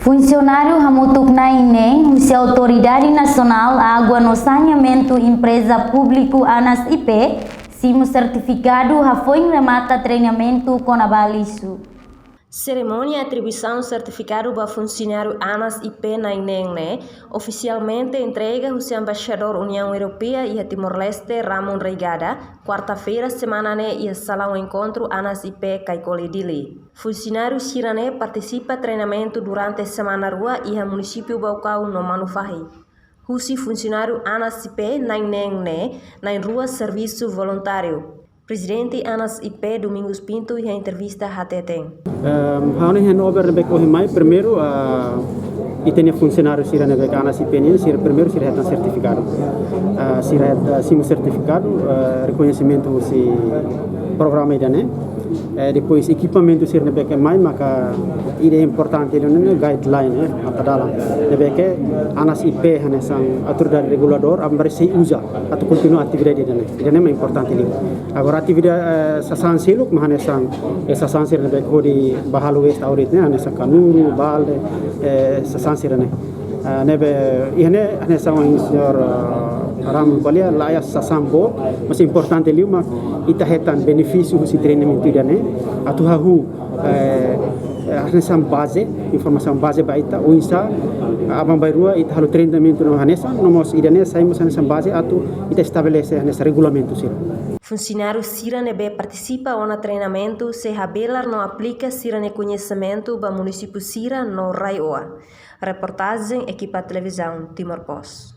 Funcionário Hamutuk Nainem, a Autoridade Nacional Água no Saneamento Empresa Público ANAS IP, simu certificado foi remata treinamento com a balisu. Cerimônia de atribuição certificado para funcionário ANAS IP Nainem, oficialmente entrega ao embaixador União Europeia e a Timor-Leste Ramon Reigada, quarta-feira semana e a salão encontro ANAS IP Kaikolidili. Funcionário Sirane participa treinamento durante a semana rua e a município Baucau no Manufahi. Husi funcionário ANAS IP Nainem na rua serviço voluntário. Presidente ANAS IP Domingos Pinto e a entrevista HTT. Hane handover bek ohimai primeiro itenia funcionário sira bek ANAS IP ni sira primeiro sira heta certificado. Sira heta simu certificado reconhecimento si programa idane. Depois equipamento sira bek mai maka ide importante ele guideline apa dalam bek ANAS IP hane sang autoridade regulador ambar se usa atau continua atividade idane mais importante ele. Agora atividade sasan siluk mahane sang sasan sira bek di bahalo west auritne hane sang kanuru balde sasan sira nebe ihne hane sang senhor Ramon Palia laia sasambo mas importante ele uma itahetan benefício si treinamento idane atu hahu hanesan base informação base baita o insa abang bairua ita halu treinamento no hanesan nomos idane saímos hanesan base atu ita estabelece hanes regulamento sira. Funcionário Sirane participa no treinamento se habelar não aplica Sirane conhecimento para município Sira no Raioa. Reportagem equipa televisão Timor Post.